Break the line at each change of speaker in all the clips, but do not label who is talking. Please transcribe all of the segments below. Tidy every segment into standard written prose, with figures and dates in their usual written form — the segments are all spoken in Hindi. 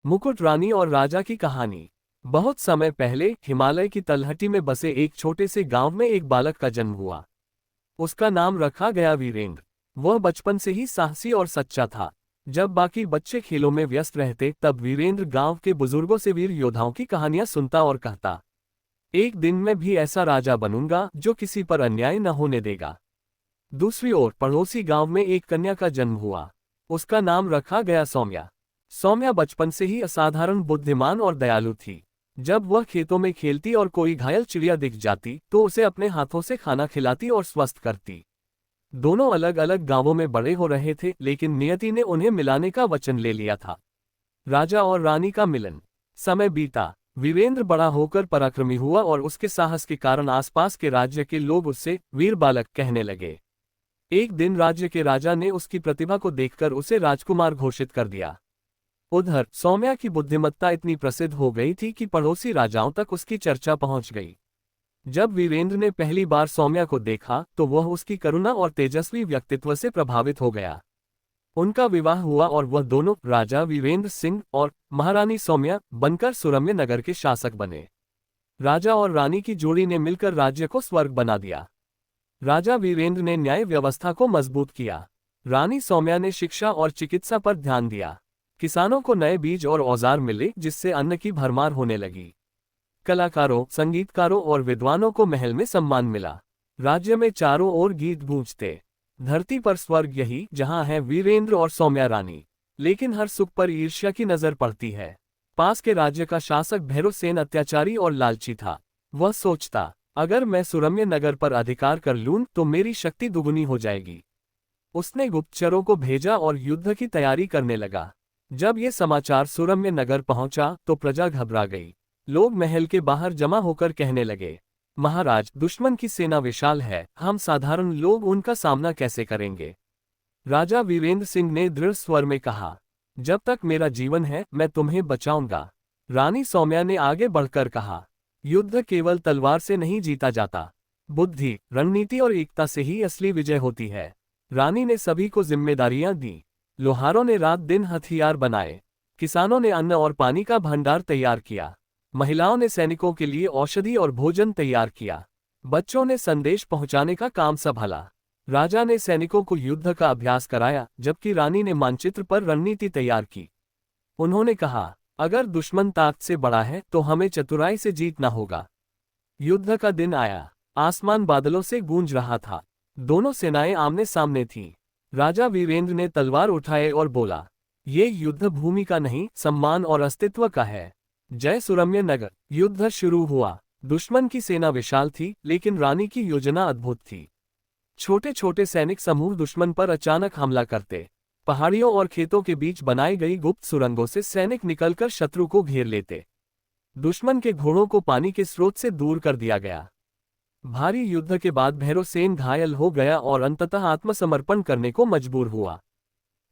मुकुट रानी और राजा की कहानी। बहुत समय पहले हिमालय की तलहटी में बसे एक छोटे से गांव में एक बालक का जन्म हुआ। उसका नाम रखा गया वीरेंद्र। वह बचपन से ही साहसी और सच्चा था। जब बाकी बच्चे खेलों में व्यस्त रहते तब वीरेंद्र गांव के बुजुर्गों से वीर योद्धाओं की कहानियां सुनता और कहता, एक दिन मैं भी ऐसा राजा बनूंगा जो किसी पर अन्याय न होने देगा। दूसरी ओर पड़ोसी गांव में एक कन्या का जन्म हुआ। उसका नाम रखा गया सौम्या। सौम्या बचपन से ही असाधारण बुद्धिमान और दयालु थी। जब वह खेतों में खेलती और कोई घायल चिड़िया दिख जाती तो उसे अपने हाथों से खाना खिलाती और स्वस्थ करती। दोनों अलग अलग गांवों में बड़े हो रहे थे, लेकिन नियति ने उन्हें मिलाने का वचन ले लिया था। राजा और रानी का मिलन। समय बीता। वीरेंद्र बड़ा होकर पराक्रमी हुआ और उसके साहस के कारण आसपास के राज्य के लोग उससे वीर बालक कहने लगे। एक दिन राज्य के राजा ने उसकी प्रतिभा को देखकर उसे राजकुमार घोषित कर दिया। उधर सौम्या की बुद्धिमत्ता इतनी प्रसिद्ध हो गई थी कि पड़ोसी राजाओं तक उसकी चर्चा पहुंच गई। जब वीरेंद्र ने पहली बार सौम्या को देखा तो वह उसकी करुणा और तेजस्वी व्यक्तित्व से प्रभावित हो गया। उनका विवाह हुआ और वह दोनों राजा वीरेंद्र सिंह और महारानी सौम्या बनकर सुरम्य नगर के शासक बने। राजा और रानी की जोड़ी ने मिलकर राज्य को स्वर्ग बना दिया। राजा वीरेंद्र ने न्याय व्यवस्था को मजबूत किया। रानी सौम्या ने शिक्षा और चिकित्सा पर ध्यान दिया। किसानों को नए बीज और औजार मिले जिससे अन्न की भरमार होने लगी। कलाकारों, संगीतकारों और विद्वानों को महल में सम्मान मिला। राज्य में चारों ओर गीत गूंजते। धरती पर स्वर्ग यही जहां है वीरेंद्र और सौम्या रानी। लेकिन हर सुख पर ईर्ष्या की नजर पड़ती है। पास के राज्य का शासक भैरवसेन अत्याचारी और लालची था। वह सोचता, अगर मैं सुरम्य नगर पर अधिकार कर लूं तो मेरी शक्ति दुगुनी हो जाएगी। उसने गुप्तचरों को भेजा और युद्ध की तैयारी करने लगा। जब ये समाचार सुरम्य नगर पहुंचा तो प्रजा घबरा गई। लोग महल के बाहर जमा होकर कहने लगे, महाराज, दुश्मन की सेना विशाल है, हम साधारण लोग उनका सामना कैसे करेंगे। राजा वीरेंद्र सिंह ने दृढ़ स्वर में कहा, जब तक मेरा जीवन है मैं तुम्हें बचाऊंगा। रानी सौम्या ने आगे बढ़कर कहा, युद्ध केवल तलवार से नहीं जीता जाता, बुद्धि, रणनीति और एकता से ही असली विजय होती है। रानी ने सभी को जिम्मेदारियां दी। लोहारों ने रात दिन हथियार बनाए। किसानों ने अन्न और पानी का भंडार तैयार किया। महिलाओं ने सैनिकों के लिए औषधि और भोजन तैयार किया। बच्चों ने संदेश पहुंचाने का काम संभाला। राजा ने सैनिकों को युद्ध का अभ्यास कराया, जबकि रानी ने मानचित्र पर रणनीति तैयार की। उन्होंने कहा, अगर दुश्मन ताकत से बड़ा है तो हमें चतुराई से जीतना होगा। युद्ध का दिन आया। आसमान बादलों से गूंज रहा था। दोनों सेनाएं आमने सामने थीं। राजा वीरेंद्र ने तलवार उठाए और बोला, ये युद्ध भूमि का नहीं, सम्मान और अस्तित्व का है। जय सुरम्य नगर। युद्ध शुरू हुआ। दुश्मन की सेना विशाल थी, लेकिन रानी की योजना अद्भुत थी। छोटे छोटे सैनिक समूह दुश्मन पर अचानक हमला करते। पहाड़ियों और खेतों के बीच बनाई गई गुप्त सुरंगों से सैनिक निकलकर शत्रु को घेर लेते। दुश्मन के घोड़ों को पानी के स्रोत से दूर कर दिया गया। भारी युद्ध के बाद भैरवसेन घायल हो गया और अंततः आत्मसमर्पण करने को मजबूर हुआ।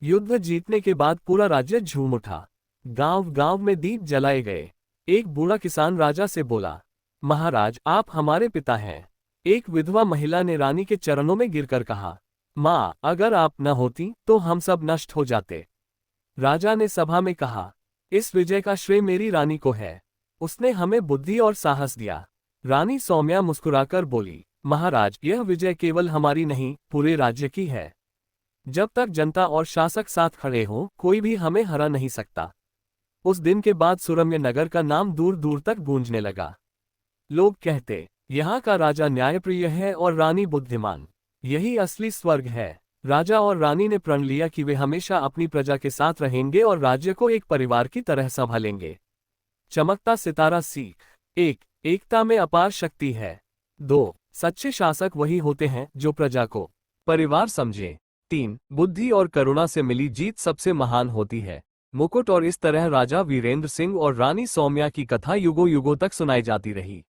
युद्ध जीतने के बाद पूरा राज्य झूम उठा। गांव गांव में दीप जलाए गए। एक बूढ़ा किसान राजा से बोला, महाराज, आप हमारे पिता हैं। एक विधवा महिला ने रानी के चरणों में गिरकर कहा, माँ, अगर आप न होती तो हम सब नष्ट हो जाते। राजा ने सभा में कहा, इस विजय का श्रेय मेरी रानी को है। उसने हमें बुद्धि और साहस दिया। रानी सौम्या मुस्कुराकर बोली, महाराज, यह विजय केवल हमारी नहीं, पूरे राज्य की है। जब तक जनता और शासक साथ खड़े हों, कोई भी हमें हरा नहीं सकता। उस दिन के बाद सुरम्य नगर का नाम दूर दूर तक गूंजने लगा। लोग कहते, यहाँ का राजा न्यायप्रिय है और रानी बुद्धिमान। यही असली स्वर्ग है। राजा और रानी ने प्रण लिया कि वे हमेशा अपनी प्रजा के साथ रहेंगे और राज्य को एक परिवार की तरह संभालेंगे। चमकता सितारा सीख। 1. एकता में अपार शक्ति है। 2. सच्चे शासक वही होते हैं जो प्रजा को परिवार समझे। 3. बुद्धि और करुणा से मिली जीत सबसे महान होती है। मुकुट। और इस तरह राजा वीरेंद्र सिंह और रानी सौम्या की कथा युगों युगों तक सुनाई जाती रही।